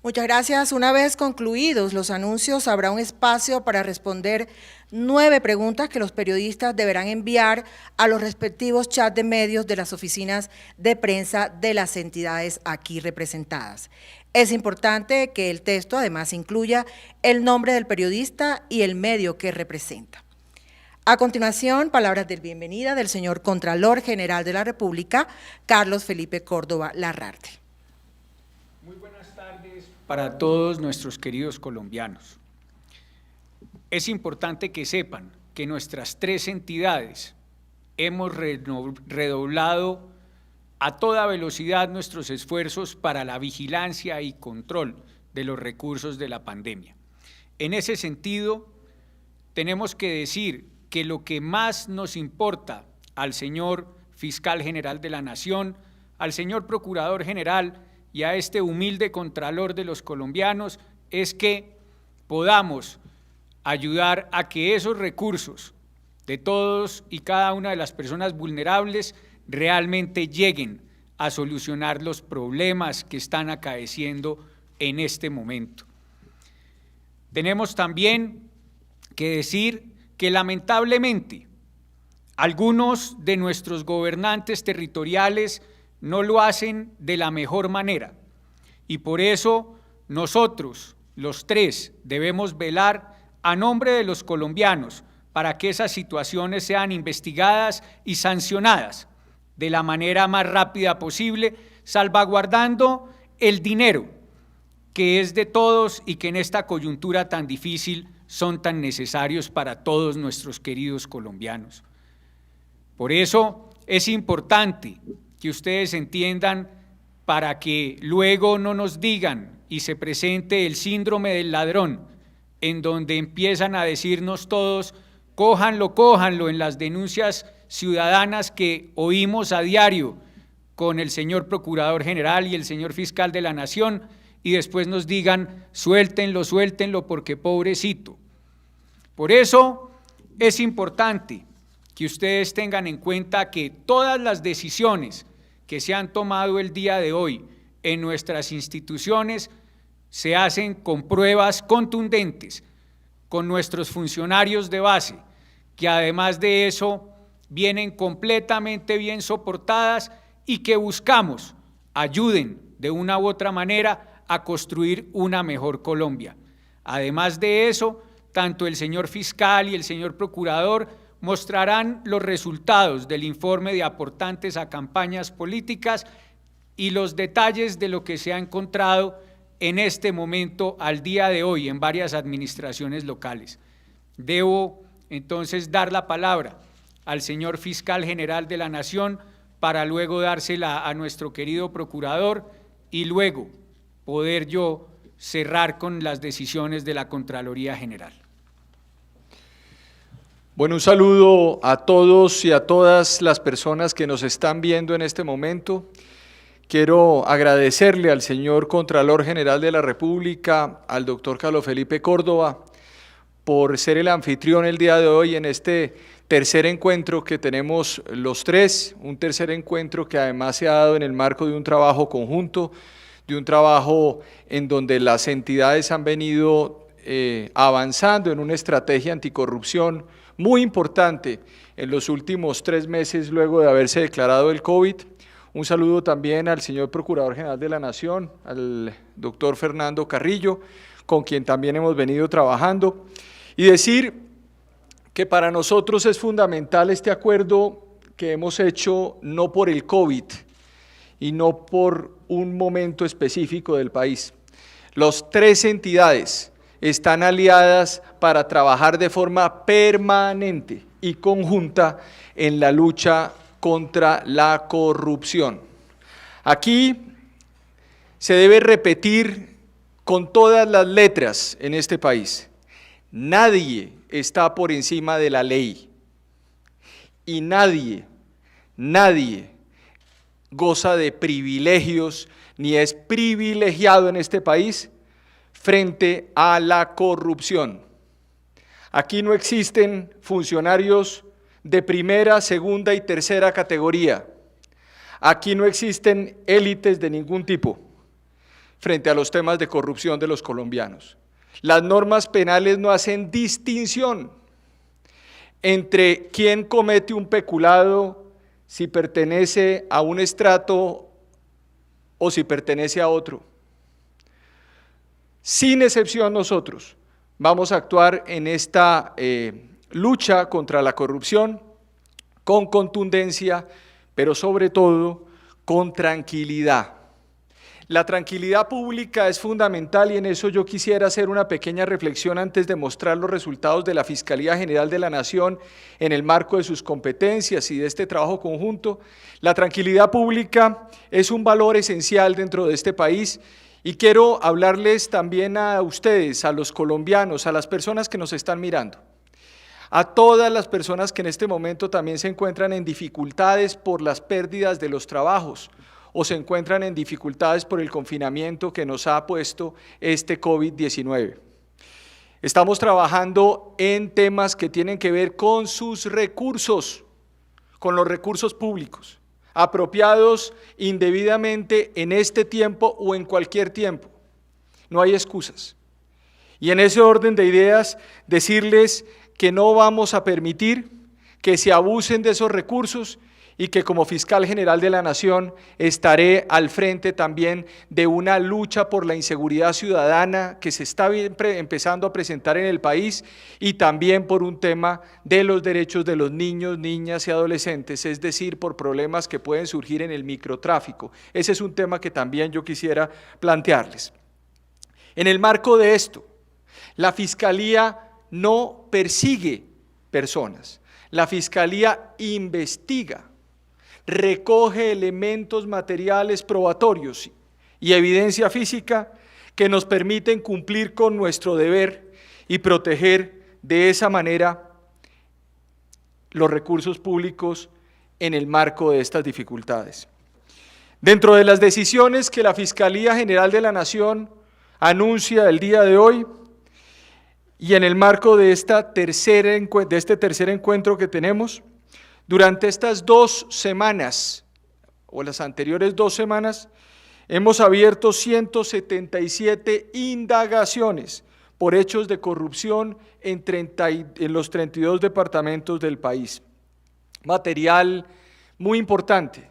Muchas gracias. Una vez concluidos los anuncios, habrá un espacio para responder 9 preguntas que los periodistas deberán enviar a los respectivos chats de medios de las oficinas de prensa de las entidades aquí representadas. Es importante que el texto además incluya el nombre del periodista y el medio que representa. A continuación, palabras de bienvenida del señor Contralor General de la República, Carlos Felipe Córdoba Larrarte. Muy buenas tardes para todos nuestros queridos colombianos. Es importante que sepan que nuestras 3 entidades hemos redoblado a toda velocidad nuestros esfuerzos para la vigilancia y control de los recursos de la pandemia. En ese sentido, tenemos que decir que lo que más nos importa al señor Fiscal General de la Nación, al señor Procurador General y a este humilde Contralor de los colombianos es que podamos ayudar a que esos recursos de todos y cada una de las personas vulnerables realmente lleguen a solucionar los problemas que están acaeciendo en este momento. Tenemos también que decir que lamentablemente algunos de nuestros gobernantes territoriales no lo hacen de la mejor manera y por eso nosotros, los 3, debemos velar a nombre de los colombianos para que esas situaciones sean investigadas y sancionadas de la manera más rápida posible, salvaguardando el dinero que es de todos y que en esta coyuntura tan difícil son tan necesarios para todos nuestros queridos colombianos. Por eso es importante que ustedes entiendan para que luego no nos digan y se presente el síndrome del ladrón, en donde empiezan a decirnos todos, cójanlo en las denuncias ciudadanas que oímos a diario con el señor Procurador General y el señor Fiscal de la Nación, y después nos digan, suéltenlo porque pobrecito. Por eso es importante que ustedes tengan en cuenta que todas las decisiones que se han tomado el día de hoy en nuestras instituciones se hacen con pruebas contundentes, con nuestros funcionarios de base, que además de eso vienen completamente bien soportadas y que buscamos ayuden de una u otra manera a construir una mejor Colombia. Además de eso, tanto el señor fiscal y el señor procurador mostrarán los resultados del informe de aportantes a campañas políticas y los detalles de lo que se ha encontrado en este momento, al día de hoy, en varias administraciones locales. Debo entonces dar la palabra al señor Fiscal General de la Nación para luego dársela a nuestro querido procurador y luego poder yo cerrar con las decisiones de la Contraloría General. Bueno, un saludo a todos y a todas las personas que nos están viendo en este momento. Quiero agradecerle al señor Contralor General de la República, al doctor Carlos Felipe Córdoba, por ser el anfitrión el día de hoy en este tercer encuentro que tenemos los 3, un tercer encuentro que además se ha dado en el marco de un trabajo conjunto, de un trabajo en donde las entidades han venido avanzando en una estrategia anticorrupción muy importante en los últimos 3 meses luego de haberse declarado el COVID. Un saludo también al señor Procurador General de la Nación, al doctor Fernando Carrillo, con quien también hemos venido trabajando, y decir que para nosotros es fundamental este acuerdo que hemos hecho no por el COVID y no por un momento específico del país. Las 3 entidades están aliadas para trabajar de forma permanente y conjunta en la lucha contra la corrupción. Aquí se debe repetir con todas las letras en este país: nadie está por encima de la ley y nadie goza de privilegios ni es privilegiado en este país frente a la corrupción. Aquí no existen funcionarios de primera, segunda y tercera categoría. Aquí no existen élites de ningún tipo. frente a los temas de corrupción de los colombianos. Las normas penales no hacen distinción entre quién comete un peculado, si pertenece a un estrato o si pertenece a otro. Sin excepción nosotros vamos a actuar en esta lucha contra la corrupción con contundencia, pero sobre todo con tranquilidad. La tranquilidad pública es fundamental y en eso yo quisiera hacer una pequeña reflexión antes de mostrar los resultados de la Fiscalía General de la Nación en el marco de sus competencias y de este trabajo conjunto. La tranquilidad pública es un valor esencial dentro de este país y quiero hablarles también a ustedes, a los colombianos, a las personas que nos están mirando, a todas las personas que en este momento también se encuentran en dificultades por las pérdidas de los trabajos, o se encuentran en dificultades por el confinamiento que nos ha puesto este COVID-19. Estamos trabajando en temas que tienen que ver con sus recursos, con los recursos públicos, apropiados indebidamente en este tiempo o en cualquier tiempo. No hay excusas. Y en ese orden de ideas, decirles que no vamos a permitir que se abusen de esos recursos y que como fiscal general de la Nación estaré al frente también de una lucha por la inseguridad ciudadana que se está empezando a presentar en el país y también por un tema de los derechos de los niños, niñas y adolescentes, es decir, por problemas que pueden surgir en el microtráfico. Ese es un tema que también yo quisiera plantearles. En el marco de esto, la Fiscalía no persigue personas, la Fiscalía investiga, recoge elementos materiales probatorios y evidencia física que nos permiten cumplir con nuestro deber y proteger de esa manera los recursos públicos en el marco de estas dificultades. Dentro de las decisiones que la Fiscalía General de la Nación anuncia el día de hoy y en el marco de este tercer encuentro que tenemos, durante estas 2 semanas, o las anteriores 2 semanas, hemos abierto 177 indagaciones por hechos de corrupción en los 32 departamentos del país. Material muy importante,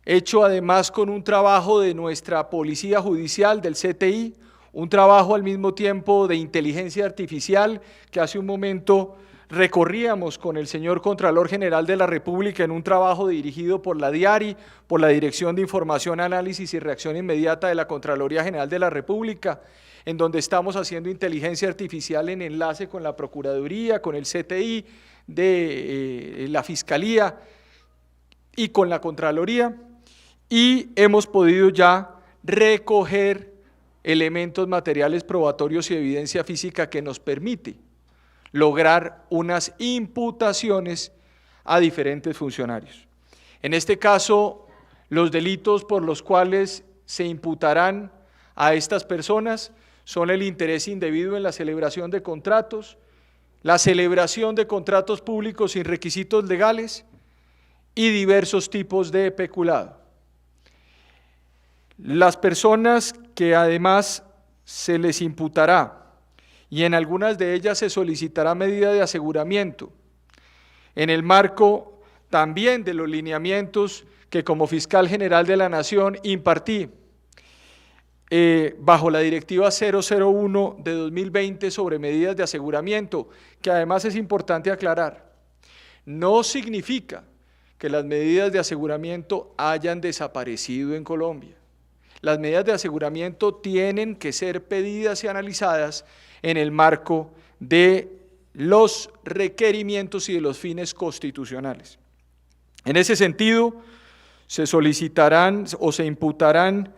hecho además con un trabajo de nuestra Policía Judicial, del CTI, un trabajo al mismo tiempo de inteligencia artificial que hace un momento recorríamos con el señor Contralor General de la República en un trabajo dirigido por la DIARI, por la Dirección de Información, Análisis y Reacción Inmediata de la Contraloría General de la República, en donde estamos haciendo inteligencia artificial en enlace con la Procuraduría, con el CTI de la Fiscalía y con la Contraloría, y hemos podido ya recoger elementos materiales probatorios y evidencia física que nos permite lograr unas imputaciones a diferentes funcionarios. En este caso, los delitos por los cuales se imputarán a estas personas son el interés indebido en la celebración de contratos, la celebración de contratos públicos sin requisitos legales y diversos tipos de peculado. Las personas que además se les imputará y en algunas de ellas se solicitará medida de aseguramiento, en el marco también de los lineamientos que como fiscal general de la Nación impartí bajo la Directiva 001 de 2020 sobre medidas de aseguramiento, que además es importante aclarar, no significa que las medidas de aseguramiento hayan desaparecido en Colombia. Las medidas de aseguramiento tienen que ser pedidas y analizadas en el marco de los requerimientos y de los fines constitucionales. En ese sentido, se solicitarán o se imputarán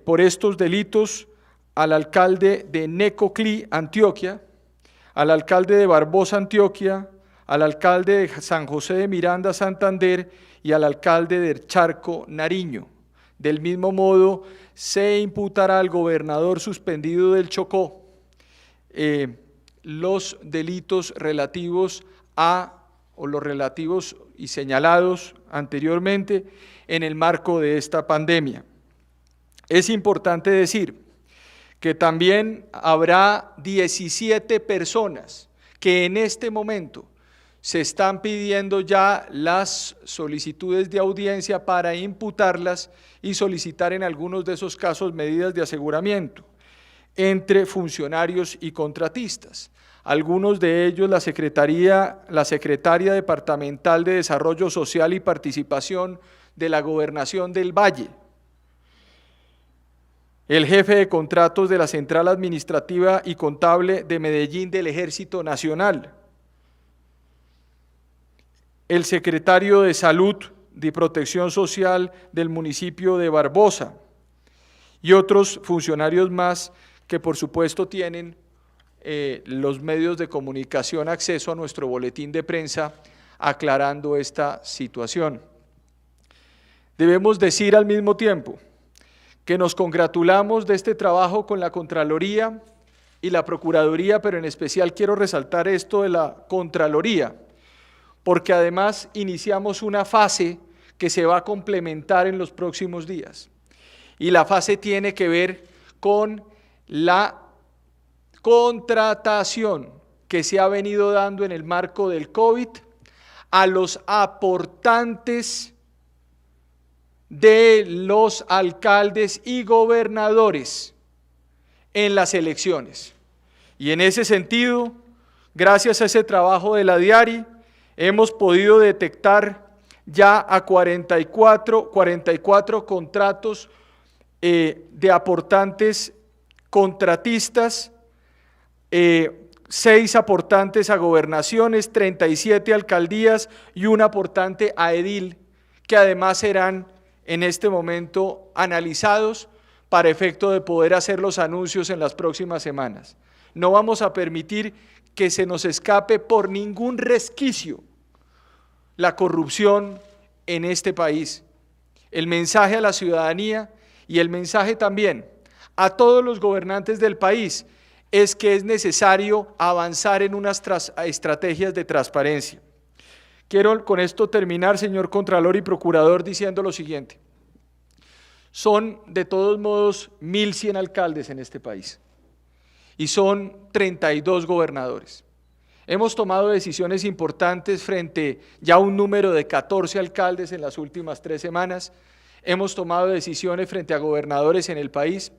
por estos delitos al alcalde de Necoclí, Antioquia, al alcalde de Barbosa, Antioquia, al alcalde de San José de Miranda, Santander, y al alcalde de Charco, Nariño. Del mismo modo, se imputará al gobernador suspendido del Chocó los delitos relativos o los relativos y señalados anteriormente en el marco de esta pandemia. Es importante decir que también habrá 17 personas que en este momento se están pidiendo ya las solicitudes de audiencia para imputarlas y solicitar en algunos de esos casos medidas de aseguramiento entre funcionarios y contratistas. Algunos de ellos la secretaria departamental de Desarrollo Social y Participación de la Gobernación del Valle, el jefe de contratos de la Central Administrativa y Contable de Medellín del Ejército Nacional, el secretario de Salud y Protección Social del municipio de Barbosa y otros funcionarios más que por supuesto tienen los medios de comunicación acceso a nuestro boletín de prensa aclarando esta situación. Debemos decir al mismo tiempo que nos congratulamos de este trabajo con la Contraloría y la Procuraduría, pero en especial quiero resaltar esto de la Contraloría, porque además iniciamos una fase que se va a complementar en los próximos días. Y la fase tiene que ver con la contratación que se ha venido dando en el marco del COVID a los aportantes de los alcaldes y gobernadores en las elecciones. Y en ese sentido, gracias a ese trabajo de la Diari, hemos podido detectar ya a 44 contratos de aportantes contratistas, 6 aportantes a gobernaciones, 37 alcaldías y un aportante a edil, que además serán en este momento analizados para efecto de poder hacer los anuncios en las próximas semanas. No vamos a permitir que se nos escape por ningún resquicio la corrupción en este país. El mensaje a la ciudadanía y el mensaje también a todos los gobernantes del país es que es necesario avanzar en unas estrategias de transparencia. Quiero con esto terminar, señor Contralor y Procurador, diciendo lo siguiente. Son de todos modos 1.100 alcaldes en este país y son 32 gobernadores. Hemos tomado decisiones importantes frente ya a un número de 14 alcaldes en las últimas 3 semanas. Hemos tomado decisiones frente a gobernadores en el país,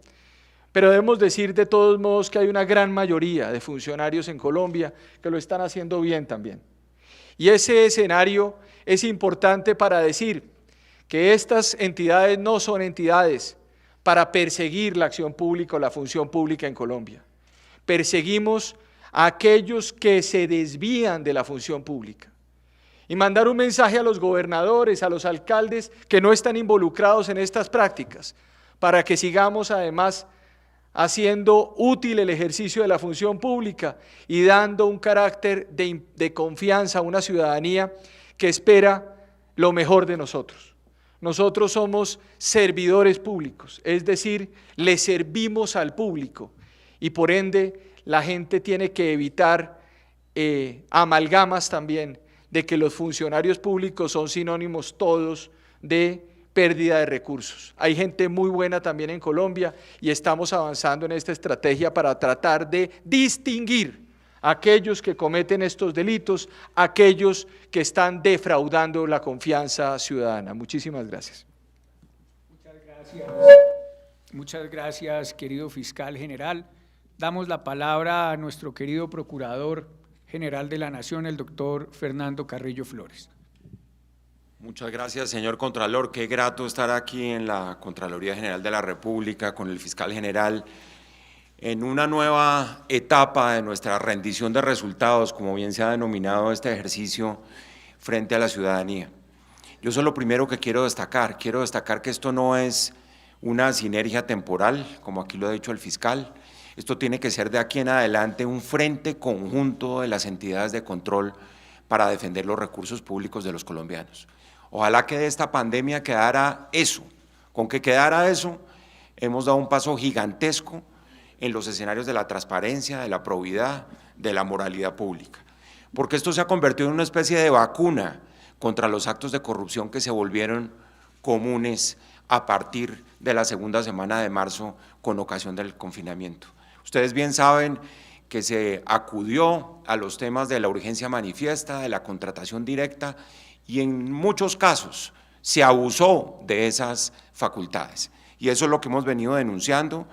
pero debemos decir de todos modos que hay una gran mayoría de funcionarios en Colombia que lo están haciendo bien también. Y ese escenario es importante para decir que estas entidades no son entidades para perseguir la acción pública o la función pública en Colombia. Perseguimos a aquellos que se desvían de la función pública. Y mandar un mensaje a los gobernadores, a los alcaldes que no están involucrados en estas prácticas, para que sigamos además haciendo útil el ejercicio de la función pública y dando un carácter de confianza a una ciudadanía que espera lo mejor de nosotros. Nosotros somos servidores públicos, es decir, le servimos al público y por ende la gente tiene que evitar amalgamas también de que los funcionarios públicos son sinónimos todos de pérdida de recursos. Hay gente muy buena también en Colombia y estamos avanzando en esta estrategia para tratar de distinguir a aquellos que cometen estos delitos, aquellos que están defraudando la confianza ciudadana. Muchísimas gracias. Muchas gracias, querido fiscal general. Damos la palabra a nuestro querido Procurador General de la Nación, el doctor Fernando Carrillo Flores. Muchas gracias, señor Contralor. Qué grato estar aquí en la Contraloría General de la República con el fiscal general en una nueva etapa de nuestra rendición de resultados, como bien se ha denominado este ejercicio frente a la ciudadanía. Yo soy lo primero que quiero destacar que esto no es una sinergia temporal, como aquí lo ha dicho el fiscal. Esto tiene que ser de aquí en adelante un frente conjunto de las entidades de control para defender los recursos públicos de los colombianos. Ojalá que de esta pandemia quedara eso. Con que quedara eso, hemos dado un paso gigantesco en los escenarios de la transparencia, de la probidad, de la moralidad pública. Porque esto se ha convertido en una especie de vacuna contra los actos de corrupción que se volvieron comunes a partir de la segunda semana de marzo con ocasión del confinamiento. Ustedes bien saben que se acudió a los temas de la urgencia manifiesta, de la contratación directa y en muchos casos se abusó de esas facultades. Y eso es lo que hemos venido denunciando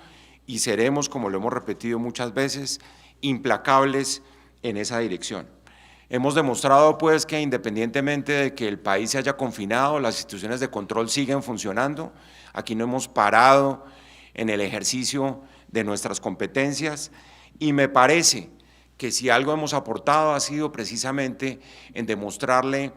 y seremos, como lo hemos repetido muchas veces, implacables en esa dirección. Hemos demostrado pues que independientemente de que el país se haya confinado, las instituciones de control siguen funcionando. Aquí no hemos parado en el ejercicio de nuestras competencias y me parece que si algo hemos aportado ha sido precisamente en demostrarle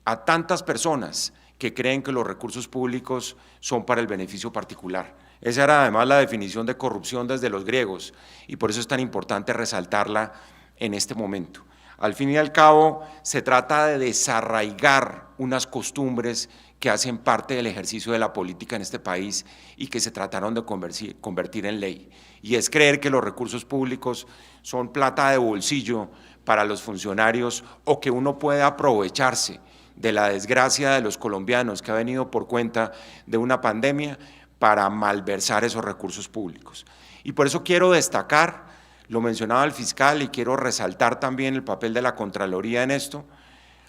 a tantas personas que creen que los recursos públicos son para el beneficio particular. Esa era además la definición de corrupción desde los griegos y por eso es tan importante resaltarla en este momento. Al fin y al cabo, se trata de desarraigar unas costumbres que hacen parte del ejercicio de la política en este país y que se trataron de convertir en ley. Y es creer que los recursos públicos son plata de bolsillo para los funcionarios o que uno puede aprovecharse de la desgracia de los colombianos que ha venido por cuenta de una pandemia para malversar esos recursos públicos. Y por eso quiero destacar, lo mencionaba el fiscal y quiero resaltar también el papel de la Contraloría en esto,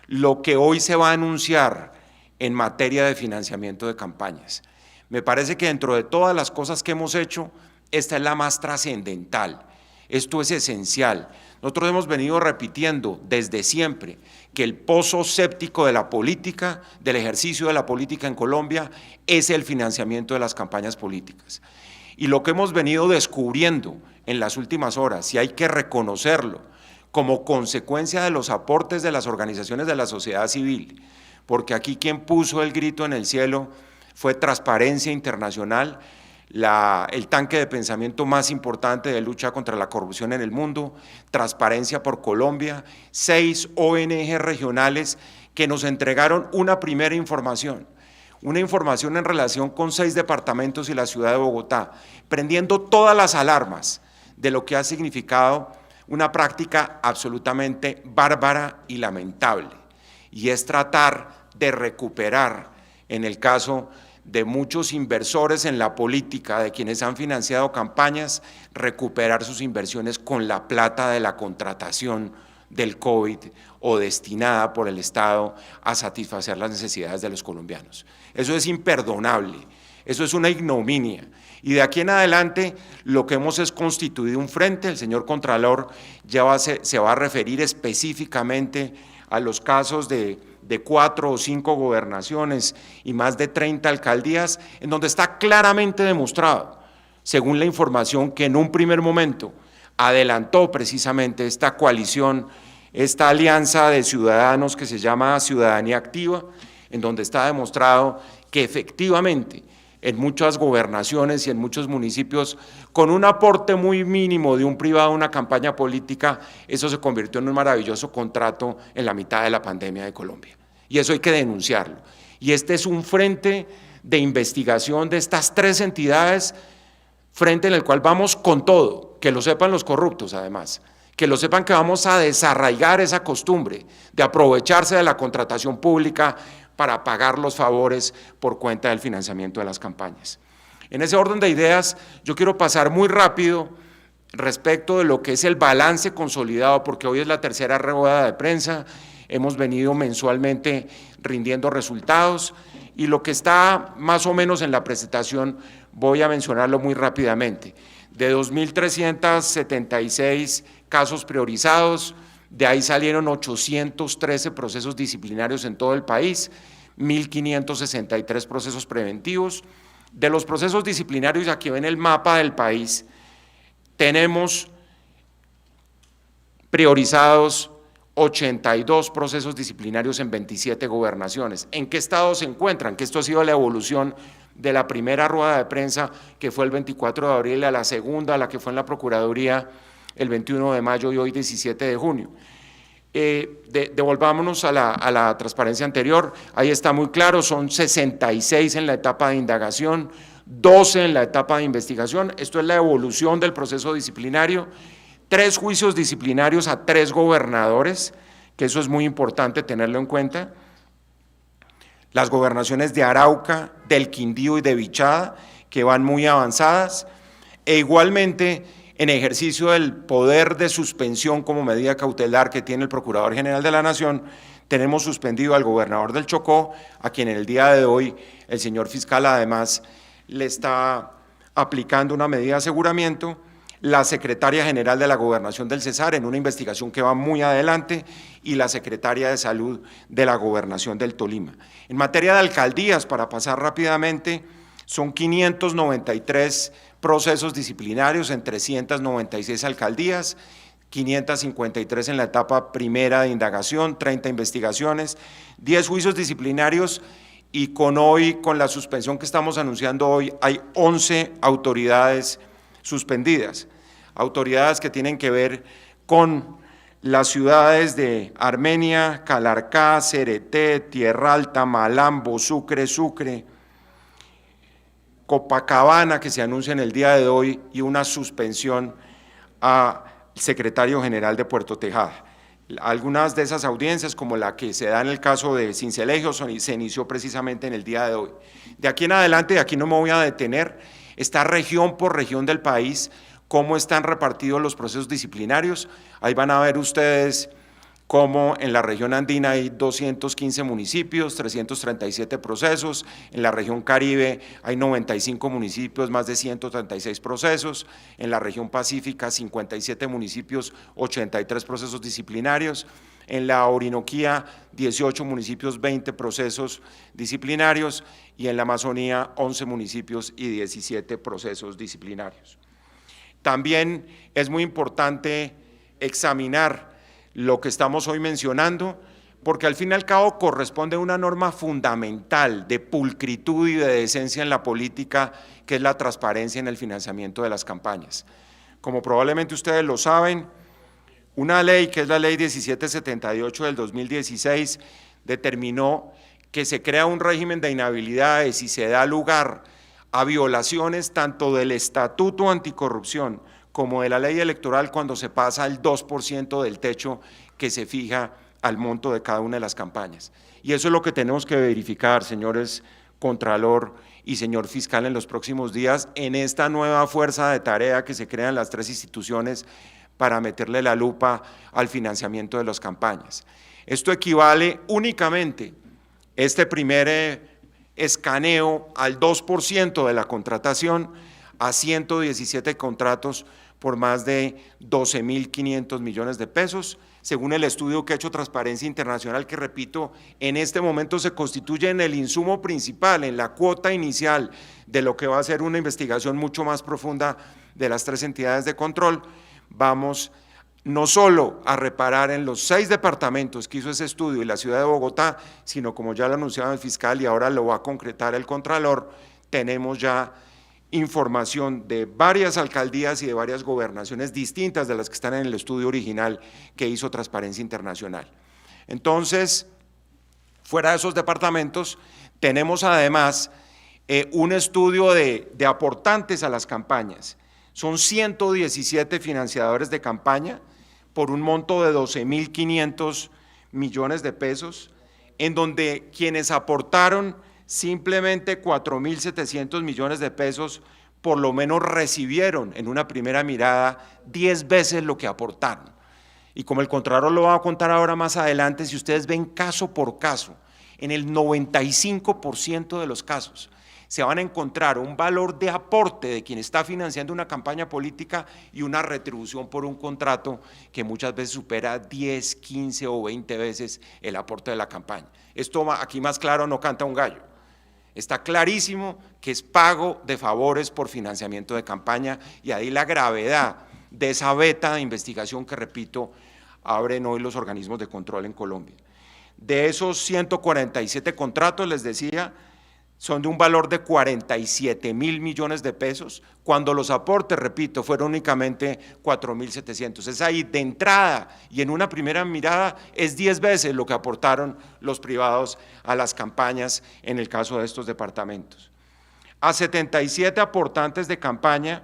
lo que hoy se va a anunciar en materia de financiamiento de campañas. Me parece que dentro de todas las cosas que hemos hecho, esta es la más trascendental. Esto es esencial. Nosotros hemos venido repitiendo desde siempre que el pozo séptico de la política, del ejercicio de la política en Colombia, es el financiamiento de las campañas políticas. Y lo que hemos venido descubriendo en las últimas horas, y hay que reconocerlo, como consecuencia de los aportes de las organizaciones de la sociedad civil, porque aquí quien puso el grito en el cielo fue Transparencia Internacional, el tanque de pensamiento más importante de lucha contra la corrupción en el mundo, Transparencia por Colombia, 6 ONG regionales que nos entregaron una primera información en relación con 6 departamentos y la ciudad de Bogotá, prendiendo todas las alarmas de lo que ha significado una práctica absolutamente bárbara y lamentable, y es tratar de recuperar, en el caso de muchos inversores en la política, de quienes han financiado campañas, recuperar sus inversiones con la plata de la contratación del COVID o destinada por el Estado a satisfacer las necesidades de los colombianos. Eso es imperdonable, eso es una ignominia. Y de aquí en adelante lo que hemos es constituido un frente. El señor Contralor ya se va a referir específicamente a los casos de 4 o 5 gobernaciones y más de 30 alcaldías, en donde está claramente demostrado, según la información que en un primer momento adelantó precisamente esta coalición, esta alianza de ciudadanos que se llama Ciudadanía Activa, en donde está demostrado que efectivamente en muchas gobernaciones y en muchos municipios, con un aporte muy mínimo de un privado, una campaña política, eso se convirtió en un maravilloso contrato en la mitad de la pandemia de Colombia. Y eso hay que denunciarlo. Y este es un frente de investigación de estas 3 entidades, frente en el cual vamos con todo, que lo sepan los corruptos además, que lo sepan que vamos a desarraigar esa costumbre de aprovecharse de la contratación pública para pagar los favores por cuenta del financiamiento de las campañas. En ese orden de ideas, yo quiero pasar muy rápido respecto de lo que es el balance consolidado, porque hoy es la tercera rueda de prensa, hemos venido mensualmente rindiendo resultados y lo que está más o menos en la presentación voy a mencionarlo muy rápidamente. De 2.376 casos priorizados, de ahí salieron 813 procesos disciplinarios en todo el país, 1.563 procesos preventivos. De los procesos disciplinarios, aquí ven el mapa del país, tenemos priorizados 82 procesos disciplinarios en 27 gobernaciones. ¿En qué estado se encuentran? Que esto ha sido la evolución de la primera rueda de prensa, que fue el 24 de abril, a la segunda, a la que fue en la Procuraduría el 21 de mayo y hoy 17 de junio. Devolvámonos a la transparencia anterior, ahí está muy claro, son 66 en la etapa de indagación, 12 en la etapa de investigación, esto es la evolución del proceso disciplinario, 3 juicios disciplinarios a 3 gobernadores, que eso es muy importante tenerlo en cuenta. las gobernaciones de Arauca, del Quindío y de Vichada, que van muy avanzadas, e igualmente en ejercicio del poder de suspensión como medida cautelar que tiene el Procurador General de la Nación, tenemos suspendido al gobernador del Chocó, a quien en el día de hoy el señor fiscal además le está aplicando una medida de aseguramiento, la secretaria general de la Gobernación del Cesar en una investigación que va muy adelante y la secretaria de Salud de la Gobernación del Tolima. En materia de alcaldías, para pasar rápidamente, son 593 procesos disciplinarios en 396 alcaldías, 553 en la etapa primera de indagación, 30 investigaciones, 10 juicios disciplinarios y con la suspensión que estamos anunciando hoy, hay 11 autoridades suspendidas, autoridades que tienen que ver con las ciudades de Armenia, Calarcá, Cereté, Tierra Alta, Malambo, Sucre, Copacabana, que se anuncia en el día de hoy, y una suspensión al secretario general de Puerto Tejada. Algunas de esas audiencias, como la que se da en el caso de Sincelejo, se inició precisamente en el día de hoy. De aquí en adelante, de aquí no me voy a detener, está región por región del país, cómo están repartidos los procesos disciplinarios. Ahí van a ver ustedes cómo en la región andina hay 215 municipios, 337 procesos, en la región Caribe hay 95 municipios, más de 136 procesos, en la región Pacífica 57 municipios, 83 procesos disciplinarios, en la Orinoquía 18 municipios, 20 procesos disciplinarios y en la Amazonía 11 municipios y 17 procesos disciplinarios. También es muy importante examinar lo que estamos hoy mencionando, porque al fin y al cabo corresponde a una norma fundamental de pulcritud y de decencia en la política, que es la transparencia en el financiamiento de las campañas. Como probablemente ustedes lo saben, una ley, que es la ley 1778 del 2016, determinó que se crea un régimen de inhabilidades y se da lugar a violaciones tanto del Estatuto Anticorrupción como de la ley electoral cuando se pasa el 2% del techo que se fija al monto de cada una de las campañas. Y eso es lo que tenemos que verificar, señores Contralor y señor Fiscal, en los próximos días, en esta nueva fuerza de tarea que se crean las tres instituciones para meterle la lupa al financiamiento de las campañas. Esto equivale únicamente, este primer escaneo, al 2% de la contratación, a 117 contratos por más de 12.500 millones de pesos, según el estudio que ha hecho Transparencia Internacional, que repito, en este momento se constituye en el insumo principal, en la cuota inicial de lo que va a ser una investigación mucho más profunda de las tres entidades de control. Vamos no solo a reparar en los 6 departamentos que hizo ese estudio y la ciudad de Bogotá, sino, como ya lo anunciaba el fiscal y ahora lo va a concretar el Contralor, tenemos ya información de varias alcaldías y de varias gobernaciones distintas de las que están en el estudio original que hizo Transparencia Internacional. Entonces, fuera de esos departamentos, tenemos además un estudio de aportantes a las campañas. Son 117 financiadores de campaña por un monto de 12.500 millones de pesos, en donde quienes aportaron simplemente 4.700 millones de pesos, por lo menos recibieron en una primera mirada 10 veces lo que aportaron. Y como el Contralor lo va a contar ahora más adelante, si ustedes ven caso por caso, en el 95% de los casos se van a encontrar un valor de aporte de quien está financiando una campaña política y una retribución por un contrato que muchas veces supera 10, 15 o 20 veces el aporte de la campaña. Esto aquí más claro no canta un gallo. Está clarísimo que es pago de favores por financiamiento de campaña, y ahí la gravedad de esa veta de investigación que, repito, abren hoy los organismos de control en Colombia. De esos 147 contratos, les decía, son de un valor de 47.000 millones de pesos, cuando los aportes, repito, fueron únicamente 4.700. Es ahí de entrada y en una primera mirada es 10 veces lo que aportaron los privados a las campañas en el caso de estos departamentos. A 77 aportantes de campaña,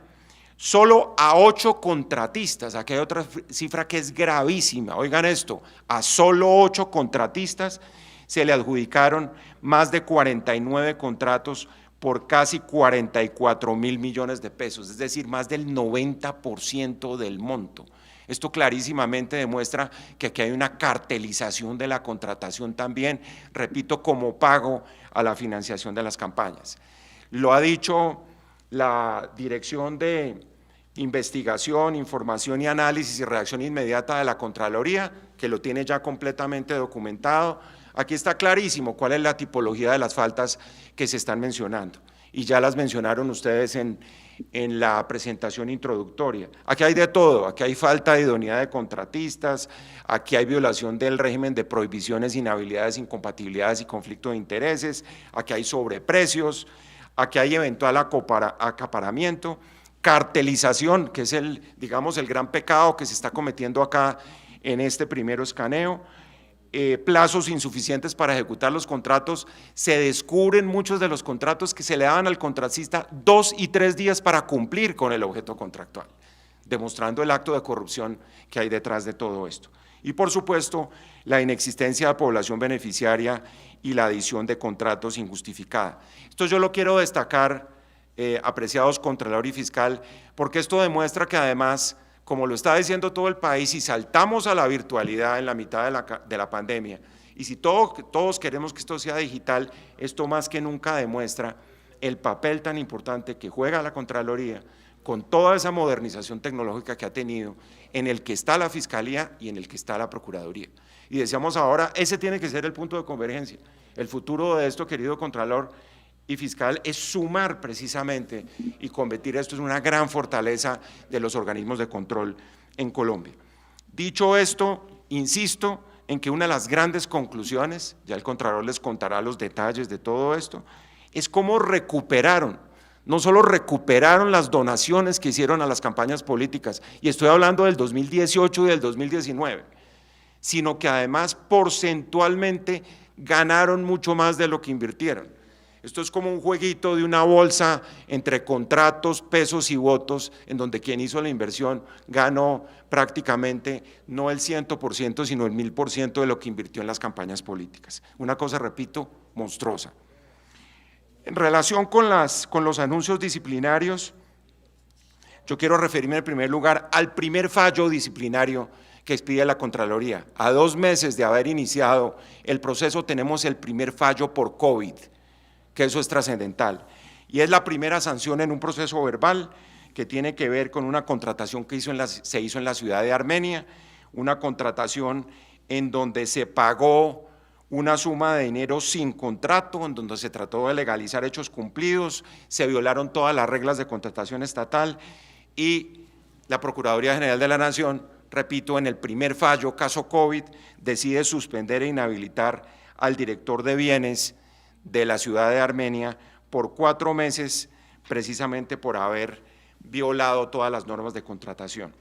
solo a 8 contratistas, aquí hay otra cifra que es gravísima, oigan esto, a solo 8 contratistas se le adjudicaron más de 49 contratos por casi 44.000 millones de pesos, es decir, más del 90% del monto. Esto clarísimamente demuestra que aquí hay una cartelización de la contratación también, repito, como pago a la financiación de las campañas. Lo ha dicho la Dirección de Investigación, Información y Análisis y Reacción Inmediata de la Contraloría, que lo tiene ya completamente documentado. Aquí está clarísimo cuál es la tipología de las faltas que se están mencionando, y ya las mencionaron ustedes en la presentación introductoria. Aquí hay de todo, aquí hay falta de idoneidad de contratistas, aquí hay violación del régimen de prohibiciones, inhabilidades, incompatibilidades y conflicto de intereses, aquí hay sobreprecios, aquí hay eventual acaparamiento, cartelización, que es digamos, el gran pecado que se está cometiendo acá en este primero escaneo, plazos insuficientes para ejecutar los contratos. Se descubren muchos de los contratos que se le daban al contratista 2 y 3 días para cumplir con el objeto contractual, demostrando el acto de corrupción que hay detrás de todo esto. Y por supuesto, la inexistencia de población beneficiaria y la adición de contratos injustificada. Esto yo lo quiero destacar, apreciados Contralor y Fiscal, porque esto demuestra que además, como lo está diciendo todo el país, si saltamos a la virtualidad en la mitad de la pandemia, y si todos queremos que esto sea digital, esto más que nunca demuestra el papel tan importante que juega la Contraloría con toda esa modernización tecnológica que ha tenido, en el que está la Fiscalía y en el que está la Procuraduría. Y decíamos ahora, ese tiene que ser el punto de convergencia. El futuro de esto, querido Contralor y Fiscal, es sumar precisamente y convertir esto en una gran fortaleza de los organismos de control en Colombia. Dicho esto, insisto en que una de las grandes conclusiones, ya el Contralor les contará los detalles de todo esto, es cómo recuperaron, no solo recuperaron las donaciones que hicieron a las campañas políticas, y estoy hablando del 2018 y del 2019, sino que además porcentualmente ganaron mucho más de lo que invirtieron. Esto es como un jueguito de una bolsa entre contratos, pesos y votos, en donde quien hizo la inversión ganó prácticamente no el 100%, sino el 1000% de lo que invirtió en las campañas políticas. Una cosa, repito, monstruosa. En relación con los anuncios disciplinarios, yo quiero referirme en primer lugar al primer fallo disciplinario que expide la Contraloría. A 2 meses de haber iniciado el proceso tenemos el primer fallo por COVID, que eso es trascendental, y es la primera sanción en un proceso verbal que tiene que ver con una contratación que se hizo en la ciudad de Armenia, una contratación en donde se pagó una suma de dinero sin contrato, en donde se trató de legalizar hechos cumplidos, se violaron todas las reglas de contratación estatal, y la Procuraduría General de la Nación, repito, en el primer fallo, caso COVID, decide suspender e inhabilitar al director de bienes de la ciudad de Armenia por 4 meses, precisamente por haber violado todas las normas de contratación.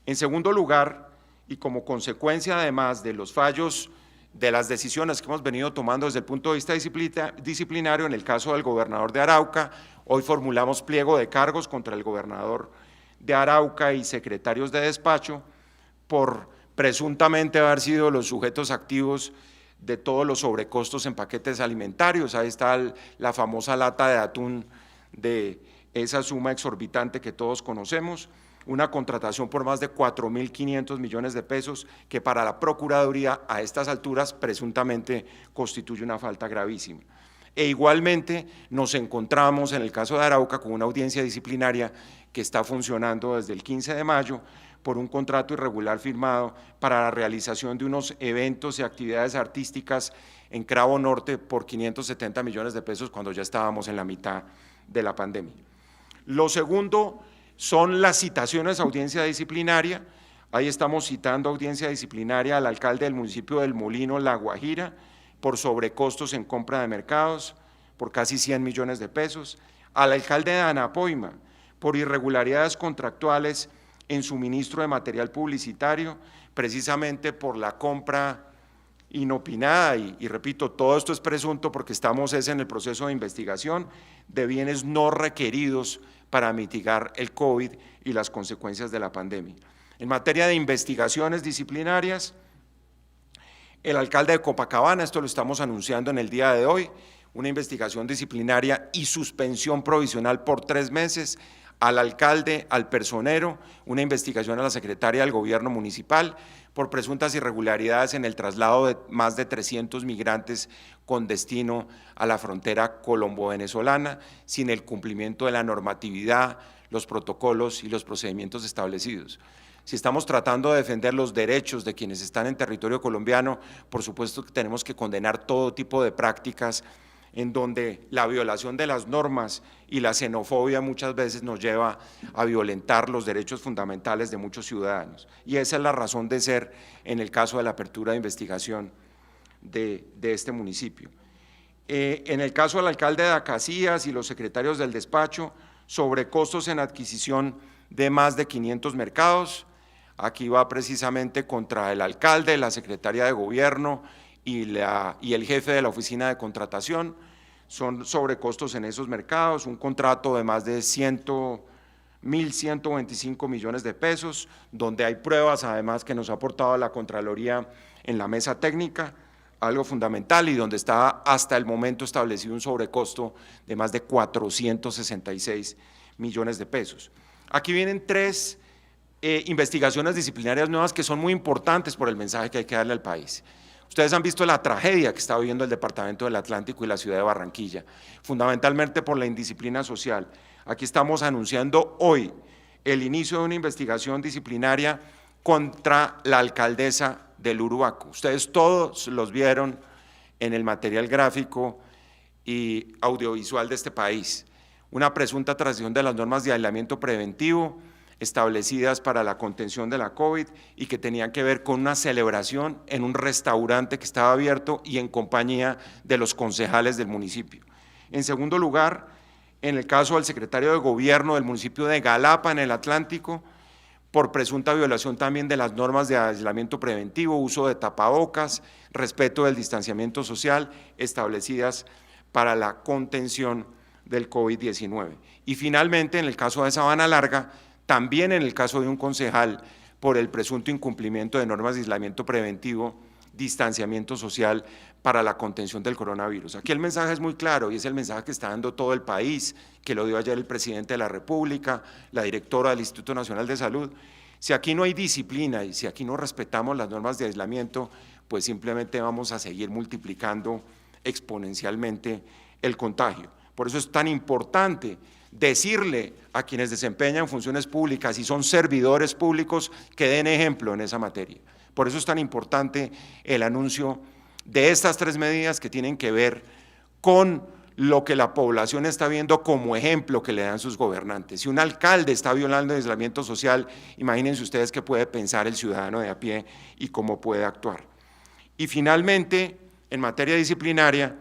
En segundo lugar, y como consecuencia además de los fallos, de las decisiones que hemos venido tomando desde el punto de vista disciplinario, en el caso del gobernador de Arauca, hoy formulamos pliego de cargos contra el gobernador de Arauca y secretarios de despacho por presuntamente haber sido los sujetos activos de todos los sobrecostos en paquetes alimentarios. Ahí está la famosa lata de atún de esa suma exorbitante que todos conocemos, una contratación por más de 4.500 millones de pesos que para la Procuraduría a estas alturas presuntamente constituye una falta gravísima. E igualmente nos encontramos en el caso de Arauca con una audiencia disciplinaria que está funcionando desde el 15 de mayo por un contrato irregular firmado para la realización de unos eventos y actividades artísticas en Cravo Norte por 570 millones de pesos cuando ya estábamos en la mitad de la pandemia. Lo segundo son las citaciones a audiencia disciplinaria. Ahí estamos citando audiencia disciplinaria al alcalde del municipio del Molino, La Guajira, por sobrecostos en compra de mercados, por casi 100 millones de pesos, al alcalde de Anapoima, por irregularidades contractuales en suministro de material publicitario, precisamente por la compra inopinada, y repito, todo esto es presunto porque estamos en el proceso de investigación de bienes no requeridos para mitigar el COVID y las consecuencias de la pandemia. En materia de investigaciones disciplinarias, El alcalde de Copacabana, esto lo estamos anunciando en el día de hoy, una investigación disciplinaria y suspensión provisional por 3 meses al alcalde, al personero, una investigación a la secretaria del gobierno municipal por presuntas irregularidades en el traslado de más de 300 migrantes con destino a la frontera colombo-venezolana, sin el cumplimiento de la normatividad, los protocolos y los procedimientos establecidos. Si estamos tratando de defender los derechos de quienes están en territorio colombiano, por supuesto que tenemos que condenar todo tipo de prácticas en donde la violación de las normas y la xenofobia muchas veces nos lleva a violentar los derechos fundamentales de muchos ciudadanos. Y esa es la razón de ser en el caso de la apertura de investigación de este municipio. En el caso del alcalde de Acacías y los secretarios del despacho, sobrecostos en adquisición de más de 500 mercados, aquí va precisamente contra el alcalde, la secretaria de gobierno y el jefe de la oficina de contratación. Son sobrecostos en esos mercados, un contrato de más de 1.125 millones de pesos, donde hay pruebas además que nos ha aportado la Contraloría en la mesa técnica, algo fundamental, y donde está hasta el momento establecido un sobrecosto de más de 466 millones de pesos. Aquí vienen 3 investigaciones disciplinarias nuevas que son muy importantes por el mensaje que hay que darle al país. Ustedes han visto la tragedia que está viviendo el departamento del Atlántico y la ciudad de Barranquilla, fundamentalmente por la indisciplina social. Aquí estamos anunciando hoy el inicio de una investigación disciplinaria contra la alcaldesa del Uruaco. Ustedes todos los vieron en el material gráfico y audiovisual de este país. Una presunta transgresión de las normas de aislamiento preventivo establecidas para la contención de la COVID y que tenían que ver con una celebración en un restaurante que estaba abierto y en compañía de los concejales del municipio. En segundo lugar, en el caso del secretario de gobierno del municipio de Galapa, en el Atlántico, por presunta violación también de las normas de aislamiento preventivo, uso de tapabocas, respeto del distanciamiento social establecidas para la contención del COVID-19. Y finalmente, en el caso de Sabana Larga, también en el caso de un concejal por el presunto incumplimiento de normas de aislamiento preventivo, distanciamiento social para la contención del coronavirus. Aquí el mensaje es muy claro y es el mensaje que está dando todo el país, que lo dio ayer el presidente de la República, la directora del Instituto Nacional de Salud. Si aquí no hay disciplina y si aquí no respetamos las normas de aislamiento, pues simplemente vamos a seguir multiplicando exponencialmente el contagio. Por eso es tan importante decirle a quienes desempeñan funciones públicas y son servidores públicos que den ejemplo en esa materia. Por eso es tan importante el anuncio de estas 3 medidas que tienen que ver con lo que la población está viendo como ejemplo que le dan sus gobernantes. Si un alcalde está violando el aislamiento social, imagínense ustedes qué puede pensar el ciudadano de a pie y cómo puede actuar. Y finalmente, en materia disciplinaria,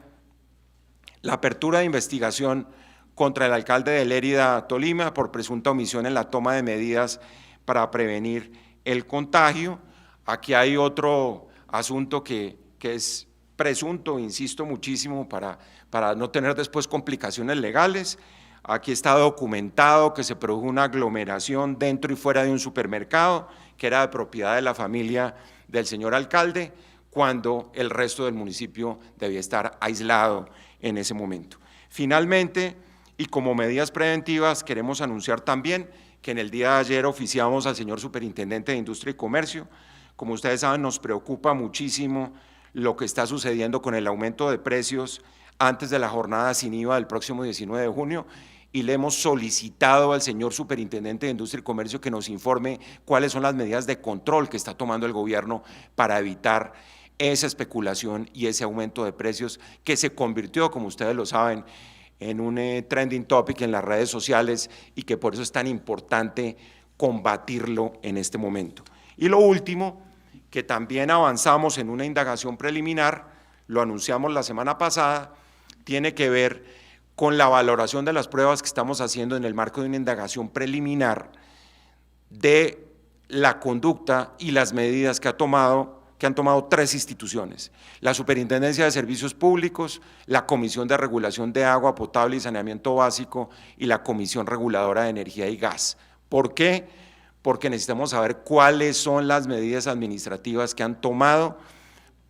la apertura de investigación contra el alcalde de Lérida, Tolima, por presunta omisión en la toma de medidas para prevenir el contagio. Aquí hay otro asunto que es presunto, insisto muchísimo, para no tener después complicaciones legales. Aquí está documentado que se produjo una aglomeración dentro y fuera de un supermercado que era de propiedad de la familia del señor alcalde, cuando el resto del municipio debía estar aislado en ese momento. Finalmente, y como medidas preventivas, queremos anunciar también que en el día de ayer oficiamos al señor Superintendente de Industria y Comercio. Como ustedes saben, nos preocupa muchísimo lo que está sucediendo con el aumento de precios antes de la jornada sin IVA del próximo 19 de junio, y le hemos solicitado al señor Superintendente de Industria y Comercio que nos informe cuáles son las medidas de control que está tomando el gobierno para evitar esa especulación y ese aumento de precios que se convirtió, como ustedes lo saben, en un trending topic en las redes sociales y que por eso es tan importante combatirlo en este momento. Y lo último, que también avanzamos en una indagación preliminar, lo anunciamos la semana pasada, tiene que ver con la valoración de las pruebas que estamos haciendo en el marco de una indagación preliminar de la conducta y las medidas que han tomado 3 instituciones: la Superintendencia de Servicios Públicos, la Comisión de Regulación de Agua Potable y Saneamiento Básico y la Comisión Reguladora de Energía y Gas. ¿Por qué? Porque necesitamos saber cuáles son las medidas administrativas que han tomado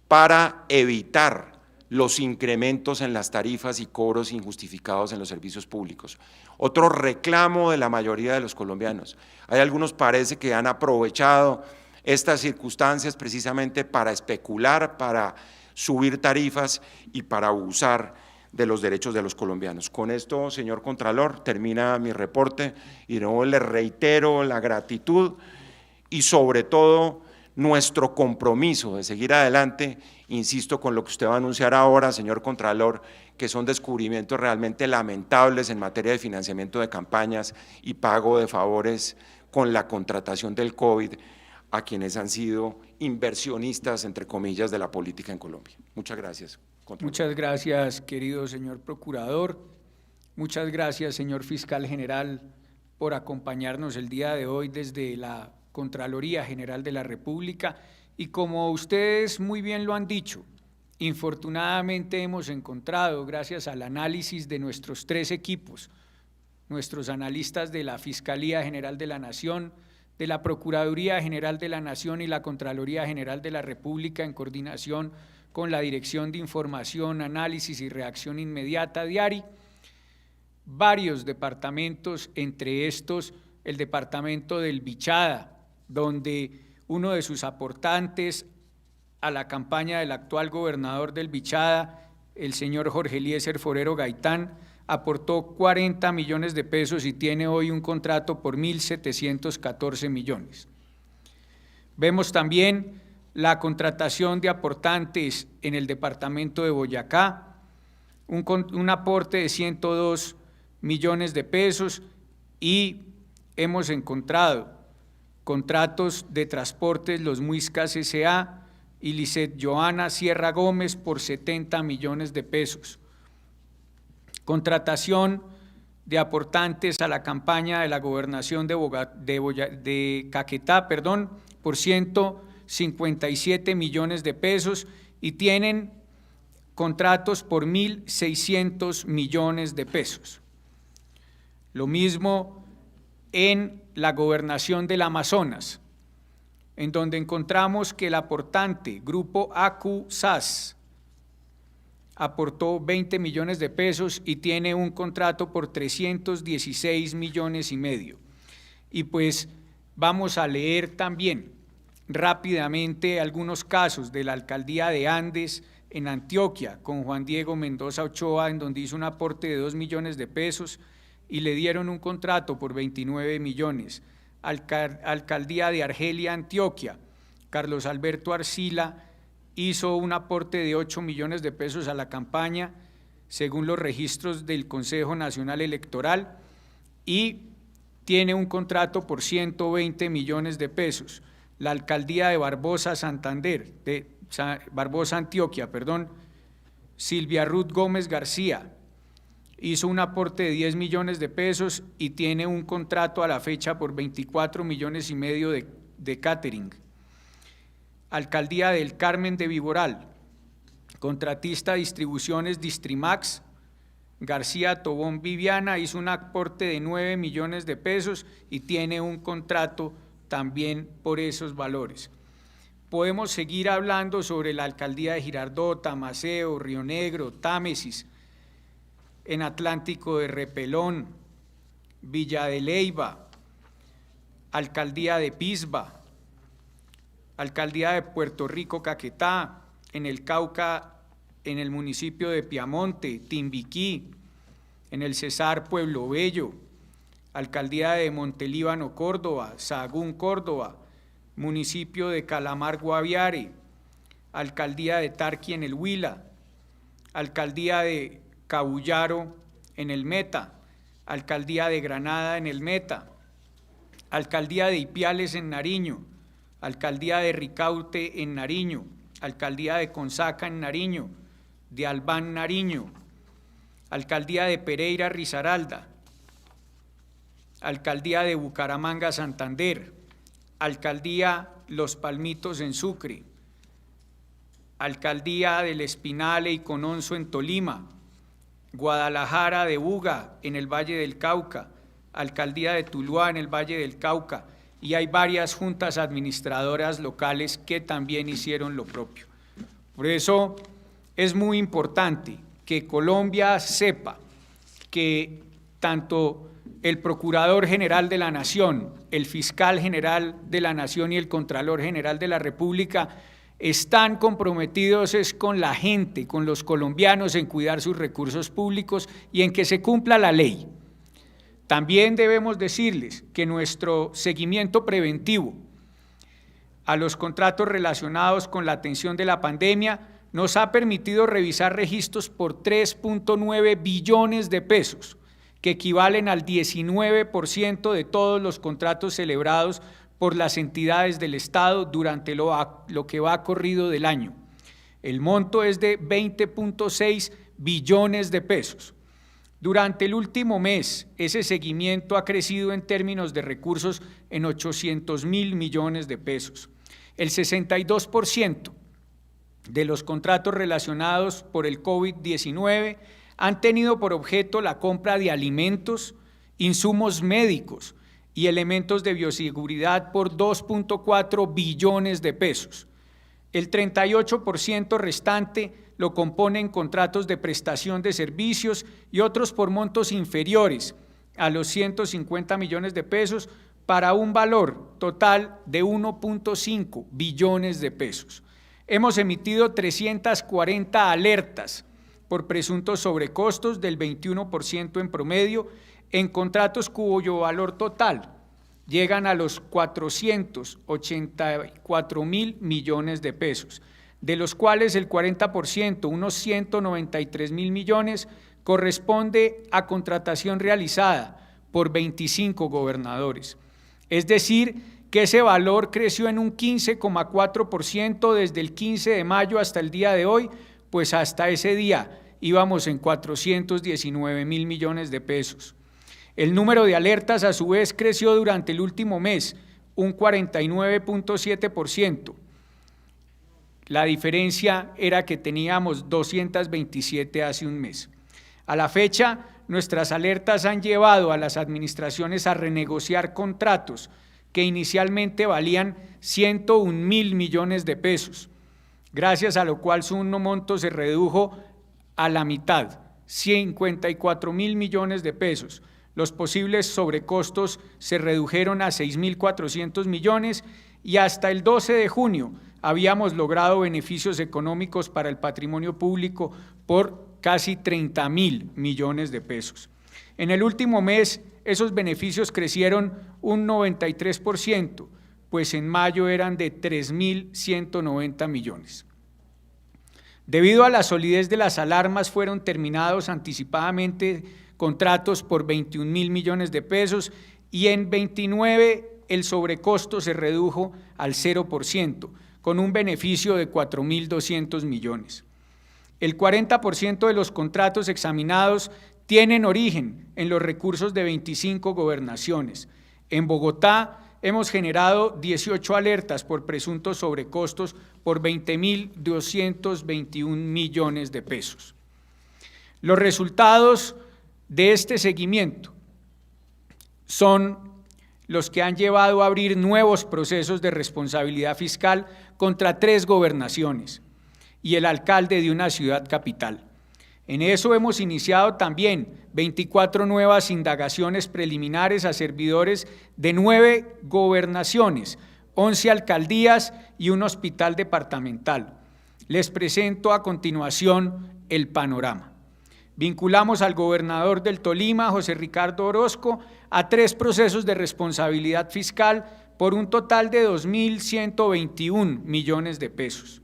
para evitar los incrementos en las tarifas y cobros injustificados en los servicios públicos. Otro reclamo de la mayoría de los colombianos. Hay algunos parece que han aprovechado estas circunstancias precisamente para especular, para subir tarifas y para abusar de los derechos de los colombianos. Con esto, señor Contralor, termina mi reporte y de nuevo le reitero la gratitud y sobre todo nuestro compromiso de seguir adelante, insisto, con lo que usted va a anunciar ahora, señor Contralor, que son descubrimientos realmente lamentables en materia de financiamiento de campañas y pago de favores con la contratación del COVID a quienes han sido inversionistas, entre comillas, de la política en Colombia. Muchas gracias, Contralor. Muchas gracias, querido señor Procurador. Muchas gracias, señor Fiscal General, por acompañarnos el día de hoy desde la Contraloría General de la República. Y como ustedes muy bien lo han dicho, infortunadamente hemos encontrado, gracias al análisis de nuestros 3 equipos, nuestros analistas de la Fiscalía General de la Nación, de la Procuraduría General de la Nación y la Contraloría General de la República en coordinación con la Dirección de Información, Análisis y Reacción Inmediata, DIARI, varios departamentos, entre estos el departamento del Bichada, donde uno de sus aportantes a la campaña del actual gobernador del Bichada, el señor Jorge Eliezer Forero Gaitán, aportó 40 millones de pesos y tiene hoy un contrato por 1.714 millones. Vemos también la contratación de aportantes en el departamento de Boyacá, un aporte de 102 millones de pesos, y hemos encontrado contratos de transportes Los Muiscas S.A. y Lisset Joana Sierra Gómez por 70 millones de pesos. Contratación de aportantes a la campaña de la gobernación de Caquetá, por 157 millones de pesos, y tienen contratos por 1.600 millones de pesos. Lo mismo en la gobernación del Amazonas, en donde encontramos que el aportante Grupo AQ-SAS aportó 20 millones de pesos y tiene un contrato por 316 millones y medio. Y pues vamos a leer también rápidamente algunos casos de la Alcaldía de Andes en Antioquia, con Juan Diego Mendoza Ochoa, en donde hizo un aporte de 2 millones de pesos y le dieron un contrato por 29 millones. Alcaldía de Argelia, Antioquia, Carlos Alberto Arcila hizo un aporte de 8 millones de pesos a la campaña, según los registros del Consejo Nacional Electoral, y tiene un contrato por 120 millones de pesos. La Alcaldía de Barbosa, Antioquia, Silvia Ruth Gómez García, hizo un aporte de 10 millones de pesos y tiene un contrato a la fecha por 24 millones y medio de catering. Alcaldía del Carmen de Viboral, contratista Distribuciones Distrimax, García Tobón Viviana, hizo un aporte de 9 millones de pesos y tiene un contrato también por esos valores. Podemos seguir hablando sobre la Alcaldía de Girardota, Maceo, Río Negro, Támesis, en Atlántico de Repelón, Villa de Leyva, Alcaldía de Pisba, Alcaldía de Puerto Rico, Caquetá, en el Cauca, en el municipio de Piamonte, Timbiquí, en el Cesar, Pueblo Bello, Alcaldía de Montelíbano, Córdoba, Sahagún, Córdoba, municipio de Calamar, Guaviare, Alcaldía de Tarqui en el Huila, Alcaldía de Cabullaro en el Meta, Alcaldía de Granada en el Meta, Alcaldía de Ipiales en Nariño, Alcaldía de Ricaurte en Nariño, Alcaldía de Consaca en Nariño, de Albán, Nariño, Alcaldía de Pereira, Risaralda, Alcaldía de Bucaramanga, Santander, Alcaldía Los Palmitos en Sucre, Alcaldía del Espinal y Cononso en Tolima, Guadalajara de Buga en el Valle del Cauca, Alcaldía de Tuluá en el Valle del Cauca, y hay varias juntas administradoras locales que también hicieron lo propio. Por eso es muy importante que Colombia sepa que tanto el Procurador General de la Nación, el Fiscal General de la Nación y el Contralor General de la República están comprometidos con la gente, con los colombianos, en cuidar sus recursos públicos y en que se cumpla la ley. También debemos decirles que nuestro seguimiento preventivo a los contratos relacionados con la atención de la pandemia nos ha permitido revisar registros por 3.9 billones de pesos, que equivalen al 19% de todos los contratos celebrados por las entidades del Estado durante lo que va corrido del año. El monto es de 20.6 billones de pesos. Durante el último mes, ese seguimiento ha crecido en términos de recursos en 800.000 millones de pesos. El 62% de los contratos relacionados por el COVID-19 han tenido por objeto la compra de alimentos, insumos médicos y elementos de bioseguridad por 2.4 billones de pesos. El 38% restante lo componen contratos de prestación de servicios y otros por montos inferiores a los 150 millones de pesos para un valor total de 1.5 billones de pesos. Hemos emitido 340 alertas por presuntos sobrecostos del 21% en promedio en contratos cuyo valor total llegan a los 484.000 millones de pesos, de los cuales el 40%, unos 193.000 millones, corresponde a contratación realizada por 25 gobernadores. Es decir, que ese valor creció en un 15,4% desde el 15 de mayo hasta el día de hoy, pues hasta ese día íbamos en 419.000 millones de pesos. El número de alertas a su vez creció durante el último mes, un 49.7%. La diferencia era que teníamos 227 hace un mes. A la fecha, nuestras alertas han llevado a las administraciones a renegociar contratos que inicialmente valían 101.000 millones de pesos, gracias a lo cual su monto se redujo a la mitad, 54.000 millones de pesos. Los posibles sobrecostos se redujeron a 6.400 millones y hasta el 12 de junio habíamos logrado beneficios económicos para el patrimonio público por casi 30.000 millones de pesos. En el último mes, esos beneficios crecieron un 93%, pues en mayo eran de 3.190 millones. Debido a la solidez de las alarmas, fueron terminados anticipadamente contratos por 21.000 millones de pesos y en 29 el sobrecosto se redujo al 0%, con un beneficio de 4.200 millones. El 40% de los contratos examinados tienen origen en los recursos de 25 gobernaciones. En Bogotá hemos generado 18 alertas por presuntos sobrecostos por 20.221 millones de pesos. Los resultados de este seguimiento son los que han llevado a abrir nuevos procesos de responsabilidad fiscal contra 3 gobernaciones y el alcalde de una ciudad capital. En eso hemos iniciado también 24 nuevas indagaciones preliminares a servidores de 9 gobernaciones, 11 alcaldías y un hospital departamental. Les presento a continuación el panorama. Vinculamos al gobernador del Tolima, José Ricardo Orozco, a 3 procesos de responsabilidad fiscal por un total de 2.121 millones de pesos.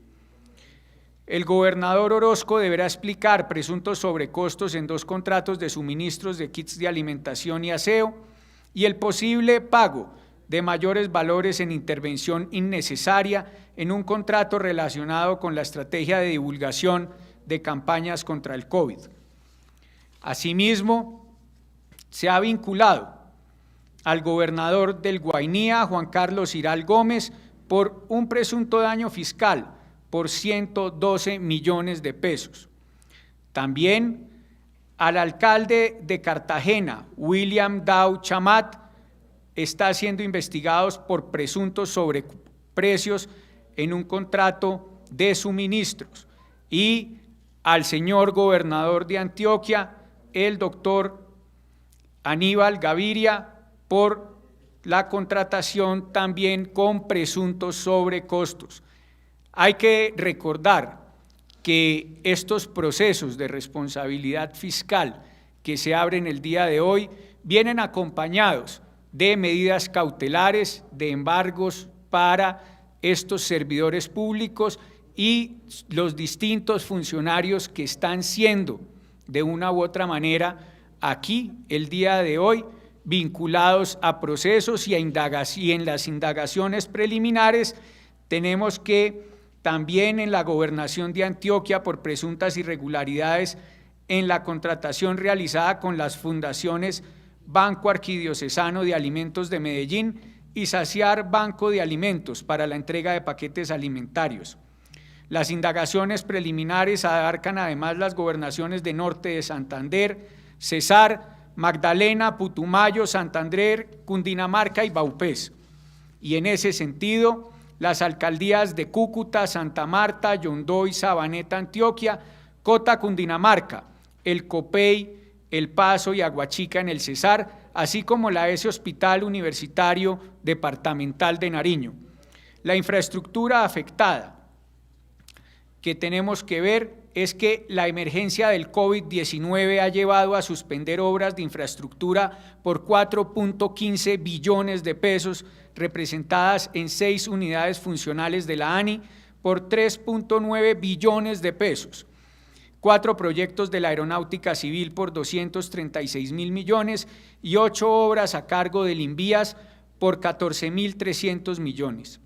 El gobernador Orozco deberá explicar presuntos sobrecostos en 2 contratos de suministros de kits de alimentación y aseo y el posible pago de mayores valores en intervención innecesaria en un contrato relacionado con la estrategia de divulgación de campañas contra el COVID. Asimismo, se ha vinculado al gobernador del Guainía, Juan Carlos Iral Gómez, por un presunto daño fiscal por 112 millones de pesos. También al alcalde de Cartagena, William Dow Chamat, está siendo investigados por presuntos sobreprecios en un contrato de suministros, y al señor gobernador de Antioquia, el doctor Aníbal Gaviria, por la contratación también con presuntos sobrecostos. Hay que recordar que estos procesos de responsabilidad fiscal que se abren el día de hoy vienen acompañados de medidas cautelares, de embargos para estos servidores públicos y los distintos funcionarios que están siendo de una u otra manera aquí el día de hoy vinculados a procesos y en las indagaciones preliminares tenemos que también en la gobernación de Antioquia por presuntas irregularidades en la contratación realizada con las fundaciones Banco Arquidiocesano de Alimentos de Medellín y Saciar Banco de Alimentos para la entrega de paquetes alimentarios. Las indagaciones preliminares abarcan además las gobernaciones de Norte de Santander, Cesar, Magdalena, Putumayo, Santander, Cundinamarca y Vaupés. Y en ese sentido, las alcaldías de Cúcuta, Santa Marta, Yondó y Sabaneta, Antioquia, Cota, Cundinamarca, el Copey, El Paso y Aguachica en el Cesar, así como la ESE Hospital Universitario Departamental de Nariño. La infraestructura afectada que tenemos que ver es que la emergencia del COVID-19 ha llevado a suspender obras de infraestructura por 4.15 billones de pesos, representadas en 6 unidades funcionales de la ANI por 3.9 billones de pesos. 4 proyectos de la Aeronáutica Civil por 236.000 millones y 8 obras a cargo del INVIAS por 14.300 millones.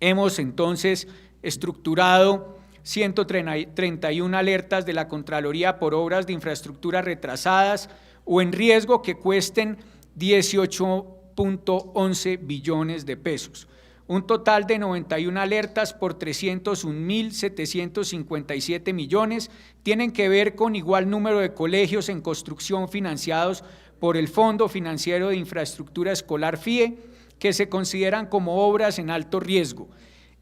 Hemos entonces estructurado 131 alertas de la Contraloría por obras de infraestructura retrasadas o en riesgo que cuesten 18.11 billones de pesos. Un total de 91 alertas por 301.757 millones tienen que ver con igual número de colegios en construcción financiados por el Fondo Financiero de Infraestructura Escolar FIE, que se consideran como obras en alto riesgo,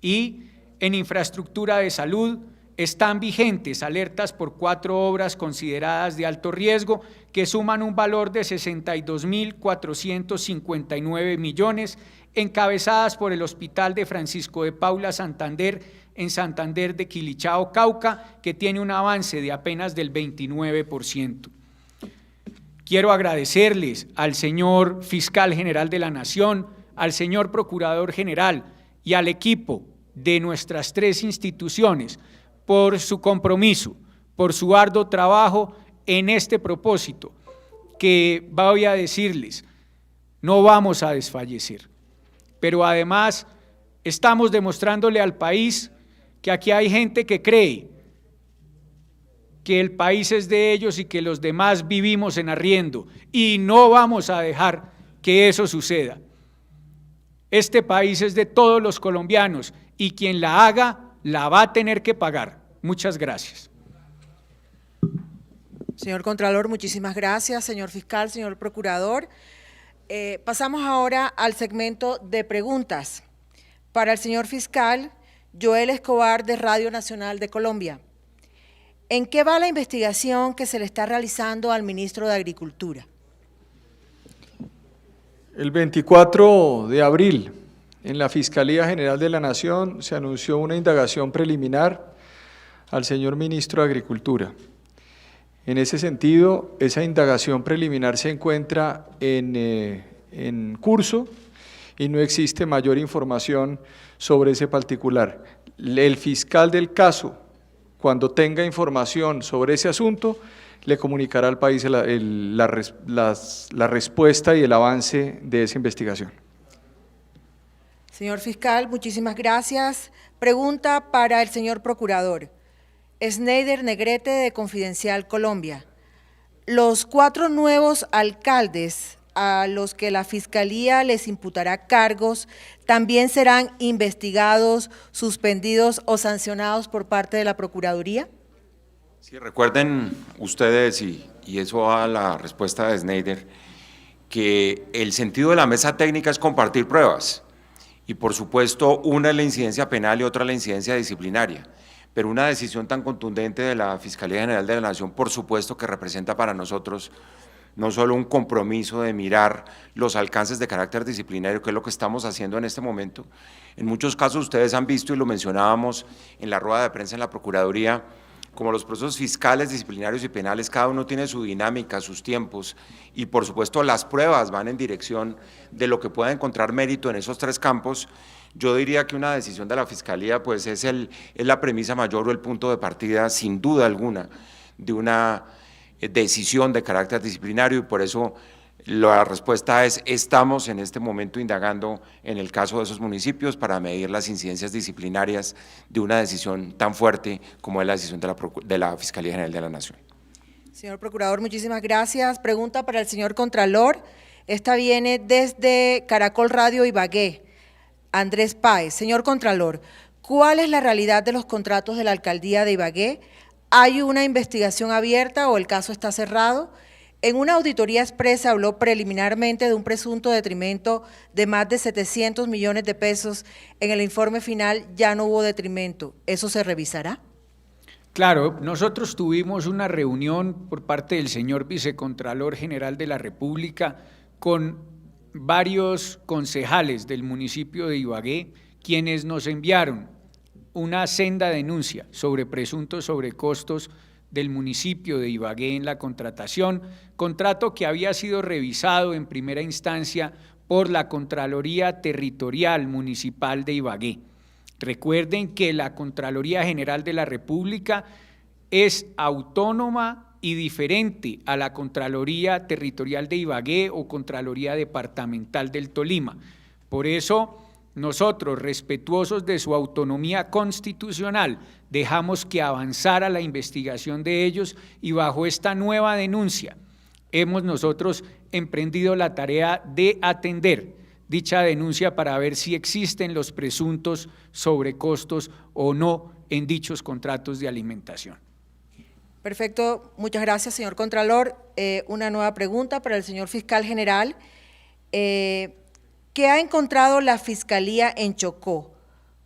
y en infraestructura de salud están vigentes alertas por 4 obras consideradas de alto riesgo que suman un valor de 62.459 millones, encabezadas por el Hospital de Francisco de Paula Santander en Santander de Quilichao, Cauca, que tiene un avance de apenas del 29%. Quiero agradecerles al señor Fiscal General de la Nación, al señor Procurador General y al equipo de nuestras 3 instituciones por su compromiso, por su arduo trabajo en este propósito, que voy a decirles, no vamos a desfallecer, pero además estamos demostrándole al país que aquí hay gente que cree que el país es de ellos y que los demás vivimos en arriendo, y no vamos a dejar que eso suceda. Este país es de todos los colombianos y quien la haga, la va a tener que pagar. Muchas gracias. Señor Contralor, muchísimas gracias. Señor Fiscal, señor Procurador. Pasamos ahora al segmento de preguntas. Para el señor Fiscal, Joel Escobar, de Radio Nacional de Colombia. ¿En qué va la investigación que se le está realizando al ministro de Agricultura? El 24 de abril, en la Fiscalía General de la Nación, se anunció una indagación preliminar al señor ministro de Agricultura. En ese sentido, esa indagación preliminar se encuentra en curso y no existe mayor información sobre ese particular. El fiscal del caso, cuando tenga información sobre ese asunto, le comunicará al país la respuesta y el avance de esa investigación. Señor Fiscal, muchísimas gracias. Pregunta para el señor Procurador. Sneider Negrete, de Confidencial Colombia. Los 4 nuevos alcaldes a los que la Fiscalía les imputará cargos, ¿también serán investigados, suspendidos o sancionados por parte de la Procuraduría? Sí, recuerden ustedes, y eso va a la respuesta de Sneider, que el sentido de la mesa técnica es compartir pruebas, Y por supuesto, una es la incidencia penal y otra la incidencia disciplinaria. Pero una decisión tan contundente de la Fiscalía General de la Nación, por supuesto que representa para nosotros no solo un compromiso de mirar los alcances de carácter disciplinario, que es lo que estamos haciendo en este momento. En muchos casos ustedes han visto, y lo mencionábamos en la rueda de prensa en la Procuraduría, como los procesos fiscales, disciplinarios y penales, cada uno tiene su dinámica, sus tiempos, y por supuesto las pruebas van en dirección de lo que pueda encontrar mérito en esos tres campos. Yo diría que una decisión de la Fiscalía pues es la premisa mayor o el punto de partida, sin duda alguna, de una decisión de carácter disciplinario, y por eso la respuesta es: estamos en este momento indagando en el caso de esos municipios para medir las incidencias disciplinarias de una decisión tan fuerte como es la decisión de la Fiscalía General de la Nación. Señor Procurador, muchísimas gracias. Pregunta para el señor Contralor. Esta viene desde Caracol Radio Ibagué. Andrés Páez. Señor Contralor, ¿cuál es la realidad de los contratos de la Alcaldía de Ibagué? ¿Hay una investigación abierta o el caso está cerrado? En una auditoría expresa habló preliminarmente de un presunto detrimento de más de 700 millones de pesos. En el informe final ya no hubo detrimento. ¿Eso se revisará? Claro, nosotros tuvimos una reunión por parte del señor Vicecontralor General de la República con varios concejales del municipio de Ibagué, quienes nos enviaron una senda denuncia sobre presuntos sobrecostos del municipio de Ibagué en la contratación, contrato que había sido revisado en primera instancia por la Contraloría Territorial Municipal de Ibagué. Recuerden que la Contraloría General de la República es autónoma y diferente a la Contraloría Territorial de Ibagué o Contraloría Departamental del Tolima. Por eso, nosotros, respetuosos de su autonomía constitucional, dejamos que avanzara la investigación de ellos, y bajo esta nueva denuncia hemos nosotros emprendido la tarea de atender dicha denuncia para ver si existen los presuntos sobrecostos o no en dichos contratos de alimentación. Perfecto, muchas gracias, señor Contralor. Una nueva pregunta para el señor Fiscal General. ¿Qué ha encontrado la Fiscalía en Chocó?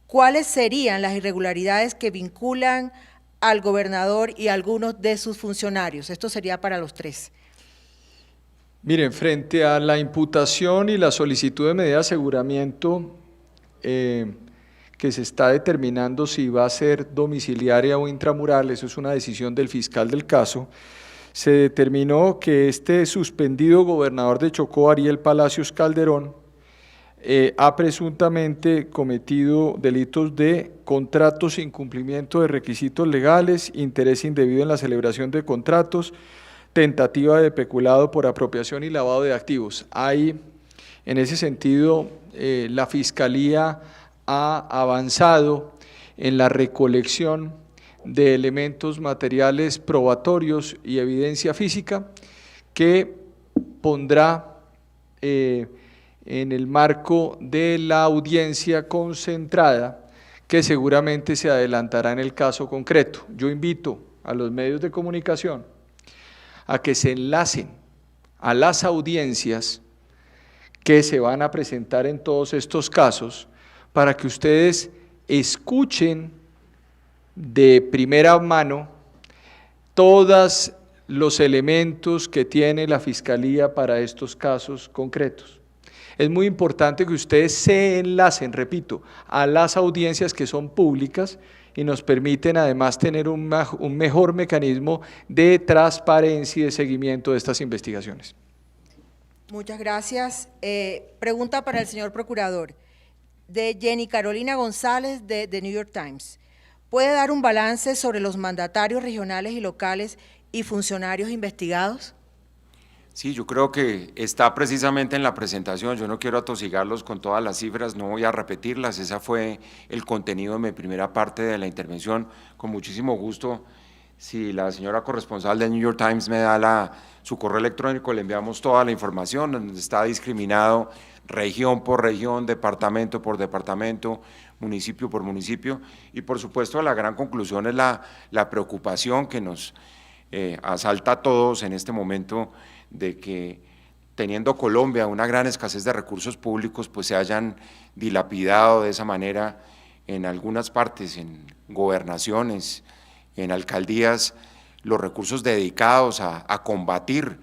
¿Cuáles serían las irregularidades que vinculan al gobernador y a algunos de sus funcionarios? Esto sería para los tres. Miren, frente a la imputación y la solicitud de medida de aseguramiento que se está determinando si va a ser domiciliaria o intramural, eso es una decisión del fiscal del caso, se determinó que este suspendido gobernador de Chocó, Ariel Palacios Calderón, ha presuntamente cometido delitos de contratos sin cumplimiento de requisitos legales, interés indebido en la celebración de contratos, tentativa de peculado por apropiación y lavado de activos. Hay, en ese sentido, la Fiscalía ha avanzado en la recolección de elementos materiales probatorios y evidencia física que pondrá en el marco de la audiencia concentrada que seguramente se adelantará en el caso concreto. Yo invito a los medios de comunicación a que se enlacen a las audiencias que se van a presentar en todos estos casos para que ustedes escuchen de primera mano todos los elementos que tiene la Fiscalía para estos casos concretos. Es muy importante que ustedes se enlacen, repito, a las audiencias que son públicas y nos permiten además tener un mejor mecanismo de transparencia y de seguimiento de estas investigaciones. Muchas gracias. Pregunta para el señor Procurador, de Jenny Carolina González, de The New York Times. ¿Puede dar un balance sobre los mandatarios regionales y locales y funcionarios investigados? Sí, yo creo que está precisamente en la presentación. Yo no quiero atosigarlos con todas las cifras, no voy a repetirlas, ese fue el contenido de mi primera parte de la intervención. Con muchísimo gusto, si la señora corresponsal del New York Times me da su correo electrónico, le enviamos toda la información, donde está discriminado región por región, departamento por departamento, municipio por municipio, y por supuesto la gran conclusión es la preocupación que nos asalta a todos en este momento, de que teniendo Colombia una gran escasez de recursos públicos, pues se hayan dilapidado de esa manera en algunas partes, en gobernaciones, en alcaldías, los recursos dedicados a combatir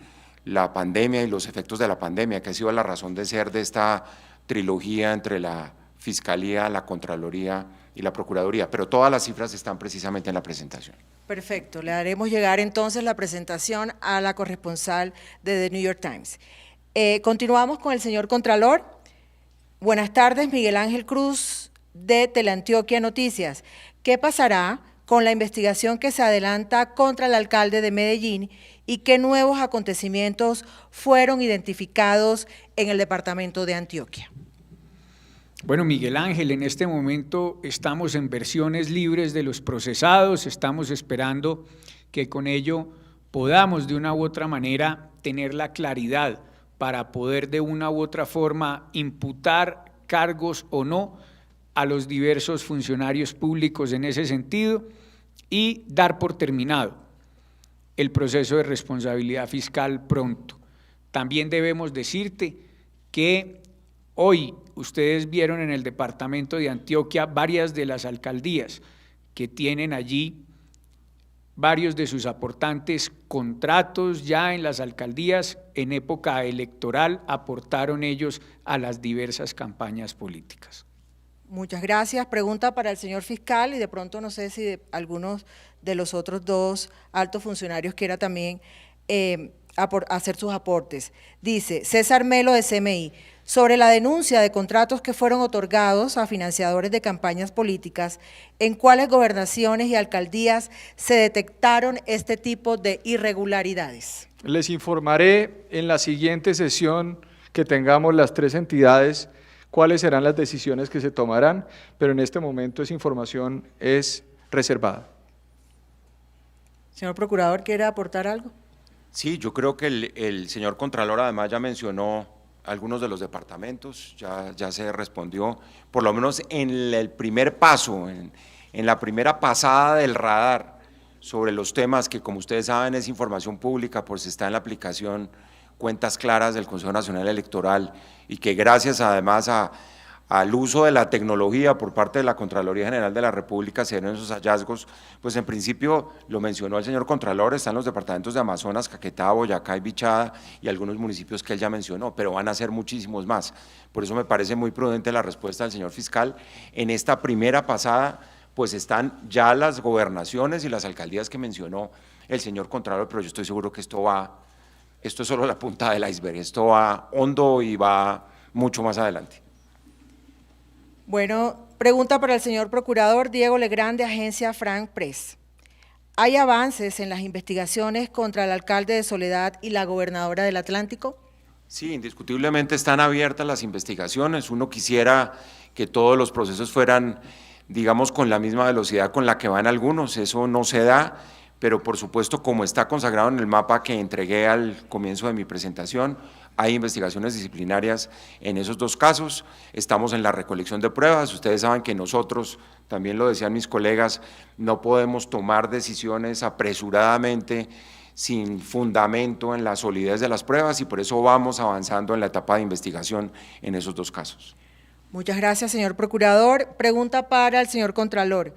la pandemia y los efectos de la pandemia, que ha sido la razón de ser de esta trilogía entre la Fiscalía, la Contraloría y la Procuraduría, pero todas las cifras están precisamente en la presentación. Perfecto, le haremos llegar entonces la presentación a la corresponsal de The New York Times. Continuamos con el señor Contralor. Buenas tardes, Miguel Ángel Cruz de Teleantioquia Noticias. ¿Qué pasará con la investigación que se adelanta contra el alcalde de Medellín y qué nuevos acontecimientos fueron identificados en el departamento de Antioquia? Bueno, Miguel Ángel, en este momento estamos en versiones libres de los procesados, estamos esperando que con ello podamos de una u otra manera tener la claridad para poder de una u otra forma imputar cargos o no a los diversos funcionarios públicos en ese sentido y dar por terminado el proceso de responsabilidad fiscal pronto. También debemos decirte que hoy ustedes vieron en el departamento de Antioquia varias de las alcaldías que tienen allí varios de sus aportantes contratos ya en las alcaldías en época electoral, aportaron ellos a las diversas campañas políticas. Muchas gracias. Pregunta para el señor fiscal y de pronto no sé si algunos de los otros dos altos funcionarios quiera también hacer sus aportes. Dice César Melo de CMI, sobre la denuncia de contratos que fueron otorgados a financiadores de campañas políticas, ¿en cuáles gobernaciones y alcaldías se detectaron este tipo de irregularidades? Les informaré en la siguiente sesión que tengamos las tres entidades cuáles serán las decisiones que se tomarán, pero en este momento esa información es reservada. Señor Procurador, ¿quiere aportar algo? Sí, yo creo que el señor Contralor además ya mencionó algunos de los departamentos, ya se respondió, por lo menos en el primer paso, en la primera pasada del radar sobre los temas que, como ustedes saben, es información pública, pues está en la aplicación Cuentas Claras del Consejo Nacional Electoral y que gracias además al uso de la tecnología por parte de la Contraloría General de la República se dieron esos hallazgos, pues en principio lo mencionó el señor Contralor, están los departamentos de Amazonas, Caquetá, Boyacá y Bichada y algunos municipios que él ya mencionó, pero van a ser muchísimos más. Por eso me parece muy prudente la respuesta del señor fiscal. En esta primera pasada, pues están ya las gobernaciones y las alcaldías que mencionó el señor Contralor, pero yo estoy seguro que esto es solo la punta del iceberg, esto va hondo y va mucho más adelante. Bueno, pregunta para el señor Procurador Diego Legrand de Agencia Frank Press. ¿Hay avances en las investigaciones contra el alcalde de Soledad y la gobernadora del Atlántico? Sí, indiscutiblemente están abiertas las investigaciones. Uno quisiera que todos los procesos fueran, digamos, con la misma velocidad con la que van algunos. Eso no se da, pero por supuesto, como está consagrado en el mapa que entregué al comienzo de mi presentación, hay investigaciones disciplinarias en esos dos casos, estamos en la recolección de pruebas, ustedes saben que nosotros, también lo decían mis colegas, no podemos tomar decisiones apresuradamente sin fundamento en la solidez de las pruebas y por eso vamos avanzando en la etapa de investigación en esos dos casos. Muchas gracias, señor Procurador. Pregunta para el señor Contralor.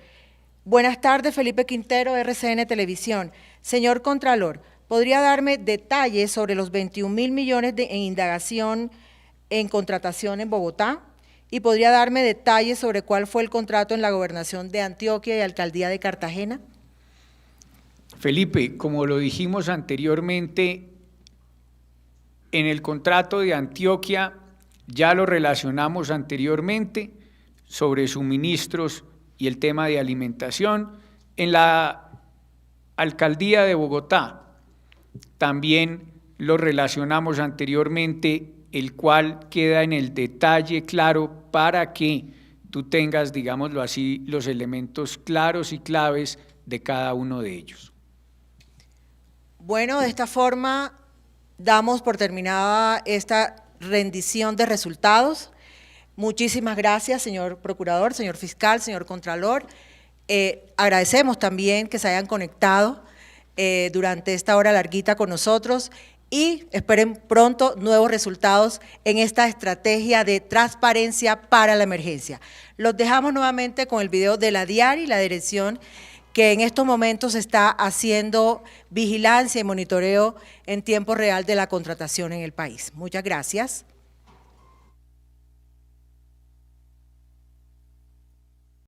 Buenas tardes, Felipe Quintero, RCN Televisión. Señor Contralor, ¿podría darme detalles sobre los 21.000 millones en indagación en contratación en Bogotá? ¿Y podría darme detalles sobre cuál fue el contrato en la gobernación de Antioquia y alcaldía de Cartagena? Felipe, como lo dijimos anteriormente, en el contrato de Antioquia ya lo relacionamos anteriormente sobre suministros y el tema de alimentación. En la alcaldía de Bogotá también lo relacionamos anteriormente, el cual queda en el detalle claro para que tú tengas, digámoslo así, los elementos claros y claves de cada uno de ellos. Bueno, de esta forma damos por terminada esta rendición de resultados. Muchísimas gracias, señor Procurador, señor Fiscal, señor Contralor. Agradecemos también que se hayan conectado durante esta hora larguita con nosotros y esperen pronto nuevos resultados en esta estrategia de transparencia para la emergencia. Los dejamos nuevamente con el video de la DIAR y la dirección que en estos momentos está haciendo vigilancia y monitoreo en tiempo real de la contratación en el país. Muchas gracias.